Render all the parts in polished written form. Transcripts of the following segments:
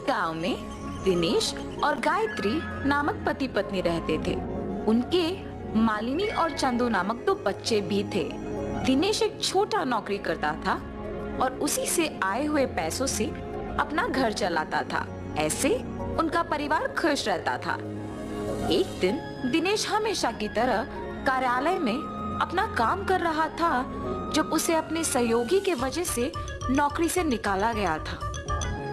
गांव में दिनेश और गायत्री नामक पति पत्नी रहते थे। उनके मालिनी और चंदू नामक 2 बच्चे भी थे। दिनेश एक छोटा नौकरी करता था और उसी से आए हुए पैसों से अपना घर चलाता था। ऐसे उनका परिवार खुश रहता था। एक दिन दिनेश हमेशा की तरह कार्यालय में अपना काम कर रहा था जब उसे अपने सहयोगी के वजह से नौकरी से निकाला गया था।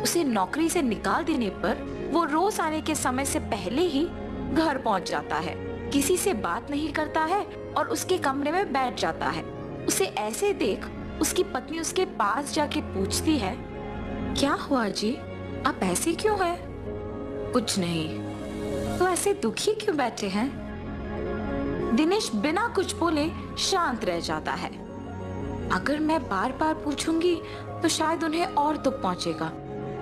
उसे नौकरी से निकाल देने पर वो रोज आने के समय से पहले ही घर पहुंच जाता है, किसी से बात नहीं करता है और उसके कमरे में बैठ जाता है। उसे ऐसे देख उसकी पत्नी उसके पास जाके पूछती है, क्या हुआ जी, आप ऐसे क्यों हैं? कुछ नहीं। तो ऐसे दुखी क्यों बैठे हैं? दिनेश बिना कुछ बोले शांत रह जाता है। अगर मैं बार बार पूछूंगी तो शायद उन्हें और दुख पहुंचेगा।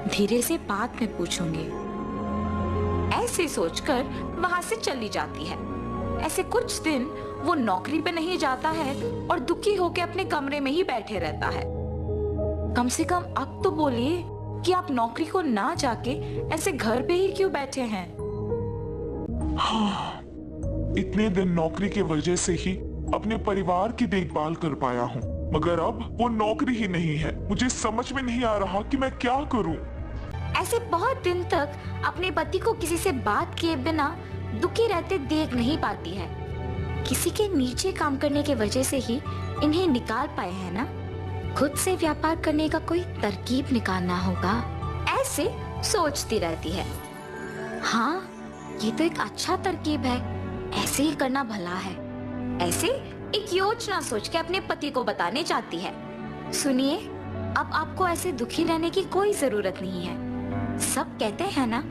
धीरे से बाद में पूछूंगी। ऐसे सोचकर वहां से चली जाती है। ऐसे कुछ दिन वो नौकरी पे नहीं जाता है और दुखी होकर अपने कमरे में ही बैठे रहता है। कम से कम अब तो बोलिए कि आप नौकरी को ना जाके ऐसे घर पे ही क्यों बैठे हैं? हाँ, इतने दिन नौकरी की वजह से ही अपने परिवार की देखभाल कर पाया हूँ, मगर अब वो नौकरी ही नहीं है। मुझे समझ में नहीं आ रहा कि मैं क्या करूँ। ऐसे बहुत दिन तक अपने पति को किसी से बात किए बिना दुखी रहते देख नहीं पाती है। किसी के नीचे काम करने की वजह से ही इन्हें निकाल पाए हैं ना। खुद से व्यापार करने का कोई तरकीब निकालना होगा, ऐसे सोचती रहती है। हाँ, ये तो एक अच्छा तरकीब है, ऐसे ही करना भला है। ऐसे एक योजना सोच के अपने पति को बताने जाती है। सुनिए, अब आपको ऐसे दुखी रहने की कोई जरूरत नहीं है। सब कहते हैं ना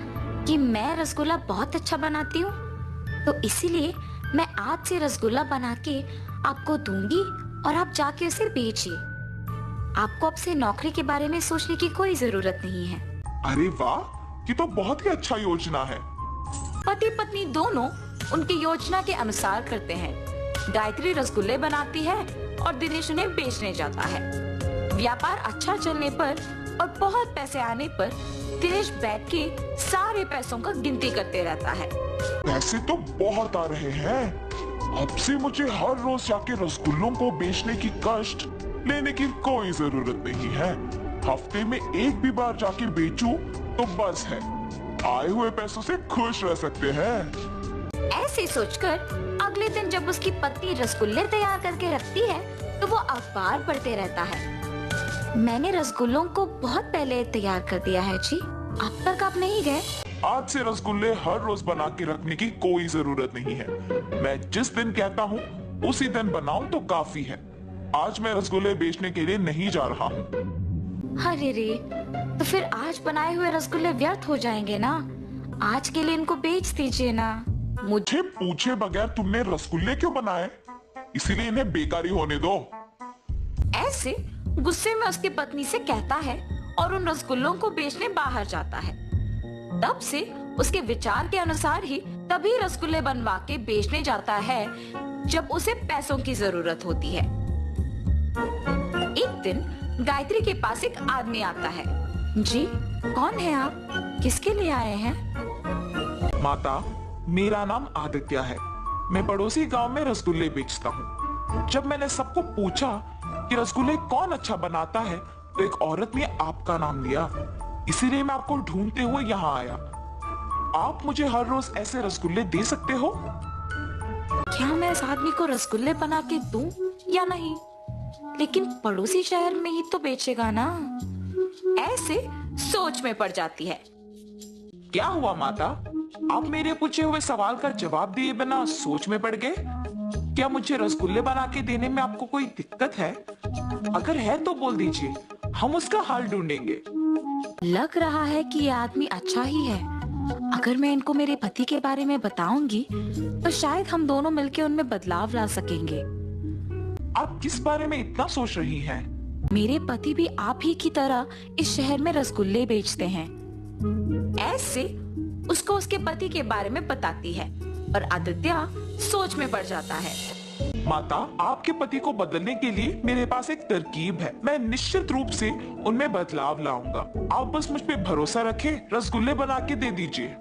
कि मैं रसगुल्ला बहुत अच्छा बनाती हूँ, तो इसीलिए मैं आज से रसगुल्ला बना के आपको दूंगी और आप जाके उसे बेचिए। आपको अब से नौकरी के बारे में सोचने की कोई जरूरत नहीं है। अरे वाह, ये तो बहुत ही अच्छा योजना है। पति पत्नी दोनों उनकी योजना के अनुसार करते हैं। गायत्री रसगुल्ले बनाती है और दिनेश उन्हें बेचने जाता है। व्यापार अच्छा चलने पर और बहुत पैसे आने पर दिनेश बैठ के सारे पैसों का गिनती करते रहता है। पैसे तो बहुत आ रहे हैं। अब से मुझे हर रोज जाके रसगुल्लों को बेचने की कष्ट लेने की कोई जरूरत नहीं है। हफ्ते में एक भी बार जाके बेचूं तो बस है। आए हुए पैसों से खुश रह सकते हैं। ऐसे सोचकर अगले दिन जब उसकी पत्नी रसगुल्ले तैयार करके रखती है तो वो अखबार पढ़ते रहता है। मैंने रसगुल्लों को बहुत पहले तैयार कर दिया है जी, अब तक आप नहीं गए। आज से रसगुल्ले हर रोज बना के रखने की कोई जरूरत नहीं है। मैं जिस दिन कहता हूँ उसी दिन बनाऊं तो काफी है। आज मैं रसगुल्ले बेचने के लिए नहीं जा रहा हूँ। अरे रे, तो फिर आज बनाए हुए रसगुल्ले व्यर्थ हो जाएंगे ना। आज के लिए इनको बेच दीजिए ना। मुझे पूछे बगैर तुमने रसगुल्ले क्यों बनाए? इसीलिए इन्हें बेकारी होने दो। ऐसे गुस्से में उसकी पत्नी से कहता है और उन रसगुल्लों को बेचने बाहर जाता है। तब से उसके विचार के अनुसार ही तभी रसगुल्ले बनवा के बेचने जाता है जब उसे पैसों की जरूरत होती है। एक दिन गायत्री के पास एक आदमी आता है। जी, कौन है आप? किसके लिए आए हैं? माता, मेरा नाम आदित्य है। मैं पड़ोसी गांव में रसगुल्ले बेचता हूँ। जब मैंने सबको पूछा कि रसगुल्ले कौन अच्छा बनाता है तो एक औरत ने आपका नाम लिया। इसीलिए मैं आपको ढूंढते हुए यहाँ आया। आप मुझे हर रोज ऐसे रसगुल्ले दे सकते हो? क्या मैं इस आदमी को रसगुल्ले बना के दूं या नहीं? लेकिन पड़ोसी शहर में ही तो बेचेगा ना। ऐसे सोच में पड़ जाती है। क्या हुआ माता, आप मेरे पूछे हुए सवाल का जवाब दिए बिना सोच में पड़ गए? क्या मुझे रसगुल्ले बना के देने में आपको कोई दिक्कत है? अगर है तो बोल दीजिए, हम उसका हल ढूंढेंगे। लग रहा है कि ये आदमी अच्छा ही है। अगर मैं इनको मेरे पति के बारे में बताऊंगी तो शायद हम दोनों मिलकर उनमें बदलाव ला सकेंगे। आप किस बारे में इतना सोच रही हैं? मेरे पति भी आप ही की तरह इस शहर में रसगुल्ले बेचते हैं। ऐसे उसको उसके पति के बारे में बताती है और आदित्य सोच में पड़ जाता है। माता, आपके पति को बदलने के लिए मेरे पास एक तरकीब है। मैं निश्चित रूप से उनमें बदलाव लाऊंगा। आप बस मुझ पे भरोसा रखें, रसगुल्ले बना के दे दीजिए।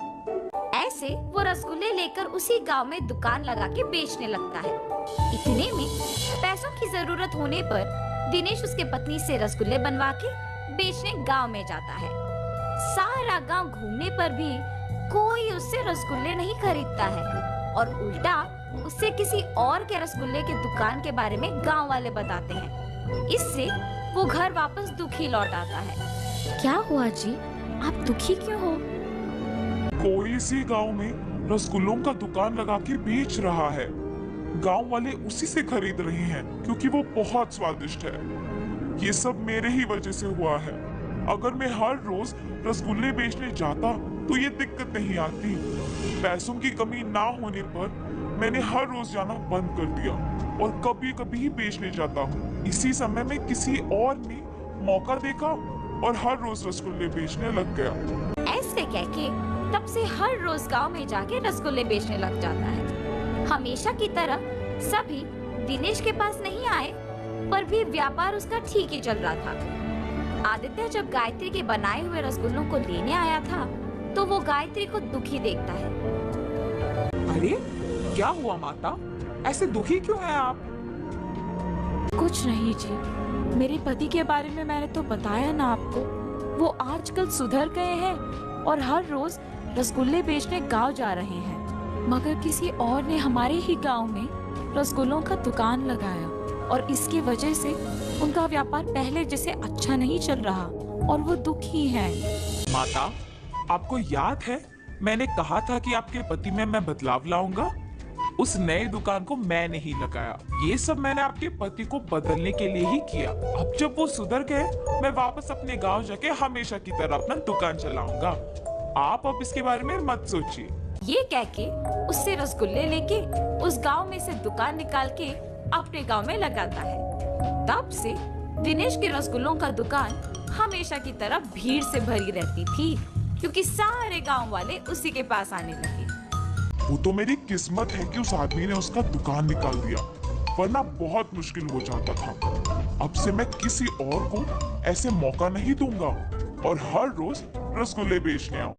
ऐसे वो रसगुल्ले लेकर उसी गांव में दुकान लगा के बेचने लगता है। इतने में पैसों की जरूरत होने पर दिनेश उसके पत्नी से रसगुल्ले बनवा के बेचने गांव में जाता है। सारा गांव घूमने पर भी कोई उससे रसगुल्ले नहीं खरीदता है और उल्टा उससे किसी और के रसगुल्ले के दुकान के बारे में गांव वाले बताते हैं। इससे वो घर वापस दुखी लौट आता है। क्या हुआ जी, आप दुखी क्यों हो? कोई इसी गांव में रसगुल्लों का दुकान लगा के बेच रहा है। गांव वाले उसी से खरीद रहे हैं क्योंकि वो बहुत स्वादिष्ट है। ये सब मेरे ही वजह से हुआ है। अगर मैं हर रोज रसगुल्ले बेचने जाता तो ये दिक्कत नहीं आती। पैसों की कमी ना होने पर मैंने हर रोज जाना बंद कर दिया और कभी कभी ही बेचने जाता हूँ। इसी समय में किसी और ने मौका देखा और हर रोज रसगुल्ले बेचने लग गया। ऐसे कह के तब से हर रोज गांव में जाके रसगुल्ले बेचने लग जाता है। हमेशा की तरह सभी दिनेश के पास नहीं आए, पर भी व्यापार उसका ठीक ही चल रहा था। आदित्य जब गायत्री के बनाए हुए रसगुल्लों को लेने आया था तो वो गायत्री को दुखी देखता है। अरे क्या हुआ माता, ऐसे दुखी क्यों हैं आप? कुछ नहीं जी, मेरे पति के बारे में मैंने तो बताया ना आपको। वो आजकल सुधर गए हैं और हर रोज रसगुल्ले बेचने गांव जा रहे हैं। मगर किसी और ने हमारे ही गांव में रसगुल्लों का दुकान लगाया और इसकी वजह से उनका व्यापार पहले जैसे अच्छा नहीं चल रहा और वो दुखी हैं। माता, आपको याद है मैंने कहा था कि आपके पति में मैं बदलाव लाऊंगा? उस नए दुकान को मैंने ही लगाया। ये सब मैंने आपके पति को बदलने के लिए ही किया। अब जब वो सुधर गए, मैं वापस अपने गांव जाके हमेशा की तरह अपना दुकान चलाऊंगा। आप अब इसके बारे में मत सोचिए। ये कह के उससे रसगुल्ले लेके उस गांव में से दुकान निकाल के अपने गांव में लगाता है। तब से दिनेश के रसगुल्लों का दुकान हमेशा की तरह भीड़ से भरी रहती थी, क्योंकि सारे गांव वाले उसी के पास आने लगे। वो तो मेरी किस्मत है कि उस आदमी ने उसका दुकान निकाल दिया, वरना बहुत मुश्किल हो जाता था। अब से मैं किसी और को ऐसे मौका नहीं दूंगा और हर रोज रसगुल्ले बेचने आऊं।